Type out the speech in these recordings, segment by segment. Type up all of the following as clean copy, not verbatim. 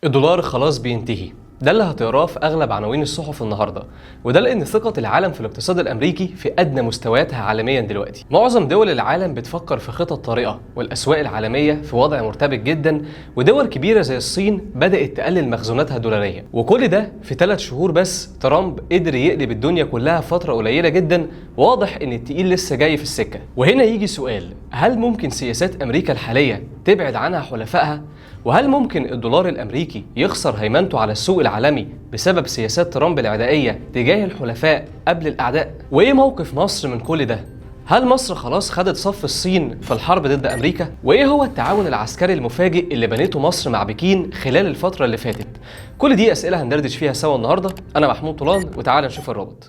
الدولار خلاص بينتهي. ده اللي هتقراه في اغلب عناوين الصحف النهارده، وده لان ثقه العالم في الاقتصاد الامريكي في ادنى مستوياتها عالميا دلوقتي. معظم دول العالم بتفكر في خطط طارئه، والاسواق العالميه في وضع مرتبك جدا، ودول كبيره زي الصين بدات تقلل مخزوناتها الدولاريه. وكل ده في 3 شهور بس ترامب قدر يقلب الدنيا كلها في فتره قليله جدا. واضح ان التقيل لسه جاي في السكه. وهنا يجي سؤال: هل ممكن سياسات امريكا الحاليه تبعد عنها حلفائها؟ وهل ممكن الدولار الامريكي يخسر هيمنته على السوق العالمي بسبب سياسات ترامب العدائيه تجاه الحلفاء قبل الاعداء؟ وايه موقف مصر من كل ده؟ هل مصر خلاص خدت صف الصين في الحرب ضد امريكا؟ وايه هو التعاون العسكري المفاجئ اللي بنته مصر مع بكين خلال الفتره اللي فاتت؟ كل دي اسئله هندردش فيها سوا النهارده. انا محمود طولان، وتعالى نشوف الرابط.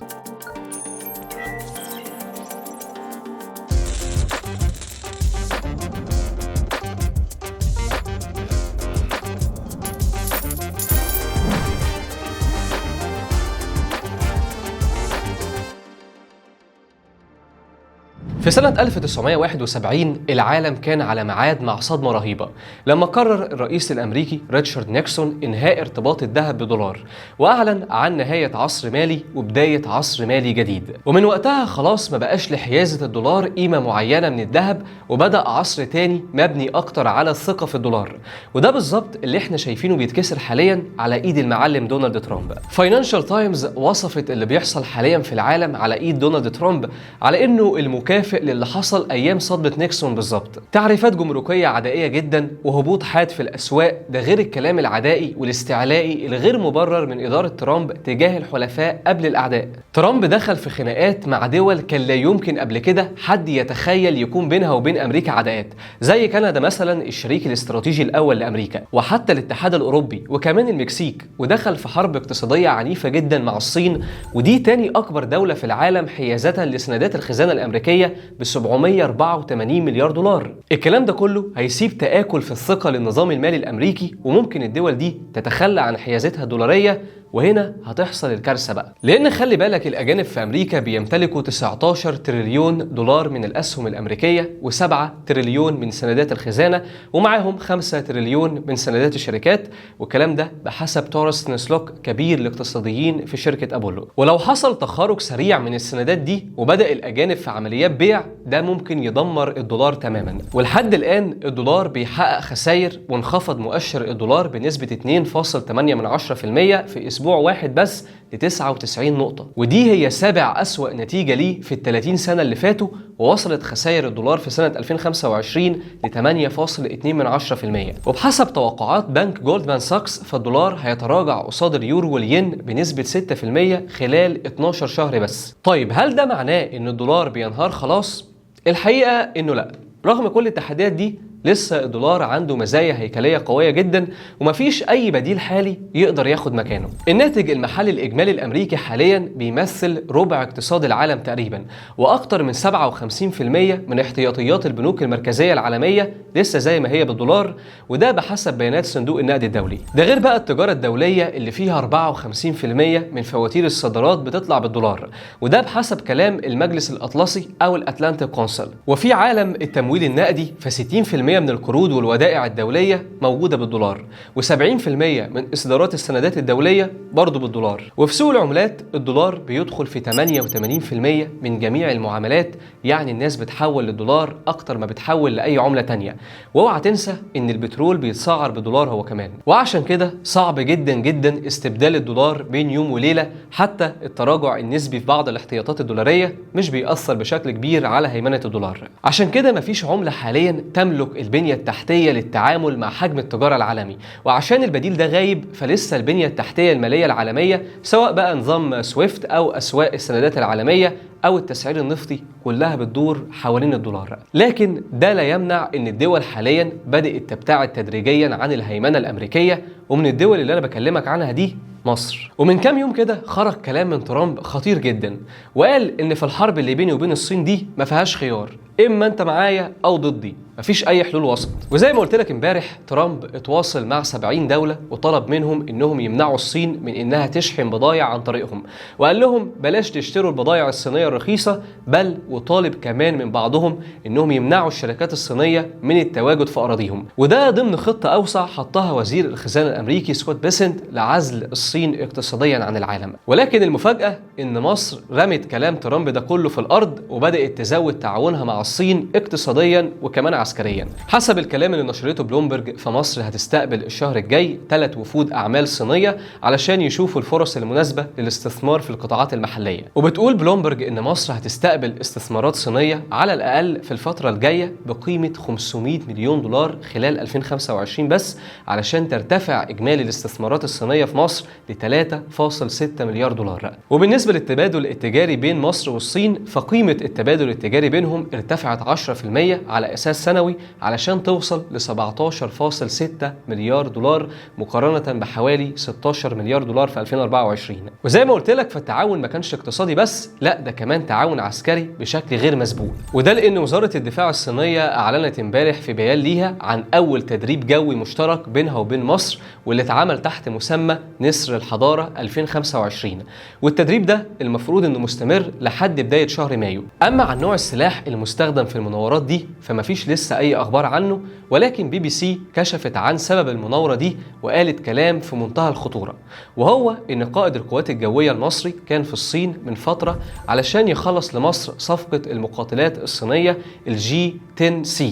في سنة 1971 العالم كان على ميعاد مع صدمة رهيبة لما قرر الرئيس الأمريكي ريتشارد نيكسون إنهاء ارتباط الذهب بدولار، وأعلن عن نهاية عصر مالي وبداية عصر مالي جديد. ومن وقتها خلاص ما بقاش لحيازة الدولار قيمة معينة من الذهب، وبدأ عصر تاني مبني أكتر على الثقة في الدولار. وده بالظبط اللي احنا شايفينه بيتكسر حاليا على إيد المعلم دونالد ترامب. فاينانشال تايمز وصفت اللي بيحصل حاليا في العالم على إيد دونالد ترامب على إنه المكافئ للي حصل ايام صدمه نيكسون بالظبط. تعريفات جمركيه عدائيه جدا، وهبوط حاد في الاسواق، ده غير الكلام العدائي والاستعلائي الغير مبرر من اداره ترامب تجاه الحلفاء قبل الاعداء. ترامب دخل في خناقات مع دول كان لا يمكن قبل كده حد يتخيل يكون بينها وبين امريكا عداءات، زي كندا مثلا الشريك الاستراتيجي الاول لامريكا، وحتى الاتحاد الاوروبي وكمان المكسيك. ودخل في حرب اقتصاديه عنيفه جدا مع الصين، ودي تاني اكبر دوله في العالم حيازه لسندات الخزانه الامريكيه ب 784 مليار دولار. الكلام ده كله هيسيب تآكل في الثقة للنظام المالي الأمريكي، وممكن الدول دي تتخلى عن حيازتها الدولارية. وهنا هتحصل الكارثة بقى، لأن خلي بالك الأجانب في أمريكا بيمتلكوا 19 تريليون دولار من الأسهم الأمريكية، و7 تريليون من سندات الخزانة، ومعاهم 5 تريليون من سندات الشركات. والكلام ده بحسب تورست نسلوك كبير الاقتصاديين في شركة أبولو. ولو حصل تخارج سريع من السندات دي وبدأ الأجانب في عمليات بيع، ده ممكن يدمر الدولار تماما. ولحد الآن الدولار بيحقق خسائر، وانخفض مؤشر الدولار بنسبة 2.8% في أسبوع واحد بس ل 99 نقطة، ودي هي 7 أسوأ نتيجة ليه في ال30 سنة اللي فاتوا. ووصلت خسائر الدولار في سنة 2025 ل 8.2%. وبحسب توقعات بنك جولدمان ساكس فالدولار هيتراجع قصاد اليورو والين بنسبة 6% خلال 12 شهر بس. طيب هل ده معناه إن الدولار بينهار خلاص؟ الحقيقة إنه لأ. رغم كل التحديات دي لسه الدولار عنده مزايا هيكلية قوية جدا، ومفيش أي بديل حالي يقدر ياخد مكانه. الناتج المحلي الإجمالي الأمريكي حاليا بيمثل ربع اقتصاد العالم تقريبا، وأكتر من 57% من احتياطيات البنوك المركزية العالمية لسه زي ما هي بالدولار، وده بحسب بيانات صندوق النقد الدولي. ده غير بقى التجارة الدولية اللي فيها 54% من فواتير الصادرات بتطلع بالدولار، وده بحسب كلام المجلس الأطلسي أو الأتلانتيك كونسل. وفي عالم التمويل النقدي ف60% من القروض والودائع الدولية موجودة بالدولار، و70% من إصدارات السندات الدولية برضو بالدولار. وفي سوق العملات الدولار بيدخل في 88% من جميع المعاملات، يعني الناس بتحول للدولار أكتر ما بتحول لأي عملة تانية. واوعى تنسى إن البترول بيتسعر بالدولار هو كمان، وعشان كده صعب جدا جدا استبدال الدولار بين يوم وليلة. حتى التراجع النسبي في بعض الاحتياطات الدولارية مش بيأثر بشكل كبير على هيمنة الدولار. عشان كده مفيش عملة حاليا تملك البنية التحتية للتعامل مع حجم التجارة العالمي، وعشان البديل ده غايب فلسه البنية التحتية المالية العالمية، سواء بقى نظام سويفت أو أسواق السندات العالمية أو التسعير النفطي، كلها بتدور حوالين الدولار. لكن ده لا يمنع إن الدول حاليا بدأت تبتعد تدريجيا عن الهيمنة الأمريكية، ومن الدول اللي أنا بكلمك عنها دي مصر. ومن كام يوم كده خرج كلام من ترامب خطير جدا، وقال إن في الحرب اللي بيني وبين الصين دي ما فيهاش خيار، إما أنت معايا أو ضدي، مفيش اي حلول وسط. وزي ما قلت لك امبارح، ترامب اتواصل مع 70 دولة وطلب منهم انهم يمنعوا الصين من انها تشحن بضائع عن طريقهم، وقال لهم بلاش تشتروا البضائع الصينية الرخيصة، بل وطالب كمان من بعضهم انهم يمنعوا الشركات الصينية من التواجد في اراضيهم. وده ضمن خطة اوسع حطها وزير الخزانة الامريكي سكوت بيسنت لعزل الصين اقتصاديا عن العالم. ولكن المفاجأة ان مصر رمت كلام ترامب ده كله في الارض وبدأت تزود تعاونها مع الصين اقتصاديا وكمان عسكريا. حسب الكلام اللي نشرته بلومبرج، فمصر هتستقبل الشهر الجاي 3 وفود اعمال صينية علشان يشوفوا الفرص المناسبة للاستثمار في القطاعات المحلية. وبتقول بلومبرج ان مصر هتستقبل استثمارات صينية على الاقل في الفترة الجاية بقيمة 500 مليون دولار خلال 2025 بس، علشان ترتفع اجمالي الاستثمارات الصينية في مصر ل 3.6 مليار دولار. وبالنسبة للتبادل التجاري بين مصر والصين، فقيمة التبادل التجاري بينهم ارتفعت 10% على اساس سنوي علشان توصل ل 17.6 مليار دولار مقارنة بحوالي 16 مليار دولار في 2024. وزي ما قلت لك، فالتعاون ما كانش اقتصادي بس، لا ده كمان تعاون عسكري بشكل غير مسبوق. وده لان وزارة الدفاع الصينية اعلنت امبارح في بيان ليها عن اول تدريب جوي مشترك بينها وبين مصر، واللي اتعمل تحت مسمى نسر الحضارة 2025. والتدريب ده المفروض انه مستمر لحد بداية شهر مايو. اما عن نوع السلاح المستخدم في المناورات دي فمفيش لسه اي اخبار عنه، ولكن BBC كشفت عن سبب المناورة دي وقالت كلام في منتهى الخطورة، وهو ان قائد القوات الجوية المصري كان في الصين من فترة علشان يخلص لمصر صفقة المقاتلات الصينية الG-10C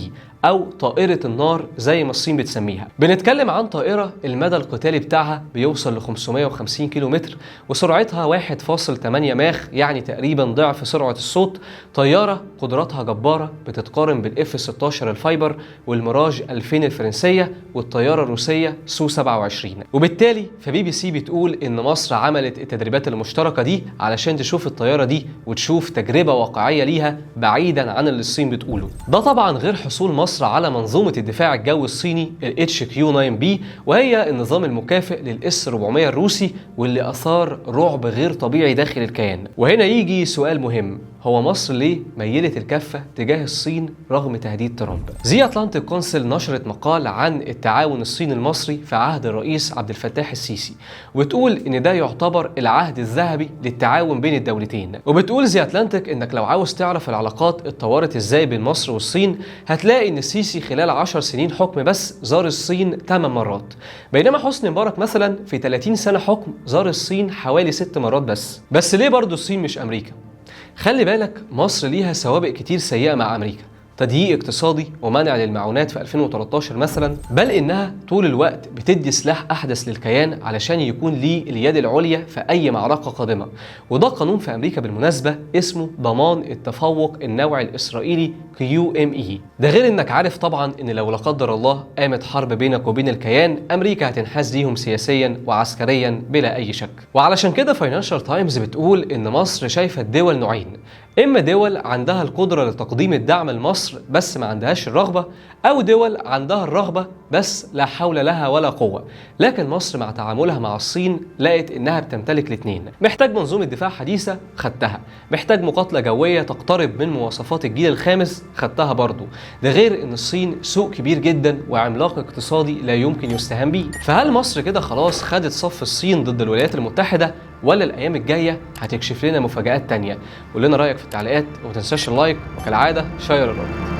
أو طائرة النار زي ما الصين بتسميها. بنتكلم عن طائرة المدى القتالي بتاعها بيوصل ل 550 كيلو متر، وسرعتها 1.8 ماخ، يعني تقريبا ضعف سرعة الصوت. طيارة قدراتها جبارة بتتقارن بالF-16 الفايبر والميراج 2000 الفرنسية والطيارة الروسية سو-27. وبالتالي فBBC بتقول إن مصر عملت التدريبات المشتركة دي علشان تشوف الطيارة دي وتشوف تجربة واقعية ليها بعيدا عن اللي الصين بتقوله. ده طبعا غير حصول مصر على منظومة الدفاع الجوي الصيني ال HQ-9B، وهي النظام المكافئ للS-400 الروسي واللي أثار رعب غير طبيعي داخل الكيان. وهنا يجي سؤال مهم، هو مصر ليه ميلت الكفة تجاه الصين رغم تهديد ترامب؟ زي أتلانتيك كونسل نشرت مقال عن التعاون الصيني المصري في عهد الرئيس عبد الفتاح السيسي، وبتقول إن ده يعتبر العهد الذهبي للتعاون بين الدولتين. وبتقول زي أتلانتيك إنك لو عاوز تعرف العلاقات اتطورت إزاي بين مصر والصين، هتلاقي إن السيسي خلال 10 سنين حكم بس زار الصين 8 مرات، بينما حسني مبارك مثلا في 30 سنة حكم زار الصين حوالي 6 مرات بس ليه برضو الصين مش أمريكا؟ خلي بالك، مصر ليها سوابق كتير سيئة مع أمريكا، تضييق اقتصادي ومنع للمعونات في 2013 مثلا، بل انها طول الوقت بتدي سلاح احدث للكيان علشان يكون ليه اليد العليا في اي معركه قادمه. وده قانون في امريكا بالمناسبه اسمه ضمان التفوق النوعي الاسرائيلي QME. ده غير انك عارف طبعا ان لو لا قدر الله قامت حرب بينك وبين الكيان، امريكا هتنحاز ليهم سياسيا وعسكريا بلا اي شك. وعلشان كده فاينانشال تايمز بتقول ان مصر شايفه الدول نوعين، اما دول عندها القدره لتقديم الدعم لمصر بس ما عندهاش الرغبه، او دول عندها الرغبه بس لا حول لها ولا قوه. لكن مصر مع تعاملها مع الصين لقت انها بتمتلك الاثنين. محتاج منظومه دفاع حديثه، خدتها. محتاج مقاتله جويه تقترب من مواصفات الجيل الخامس، خدتها برضو. ده غير ان الصين سوق كبير جدا وعملاق اقتصادي لا يمكن يستهان بيه. فهل مصر كده خلاص خدت صف الصين ضد الولايات المتحده، ولا الايام الجايه هتكشف لنا مفاجآت تانية؟ قول لنا رايك في التعليقات، وما تنساش اللايك، وكالعاده شير الرابط.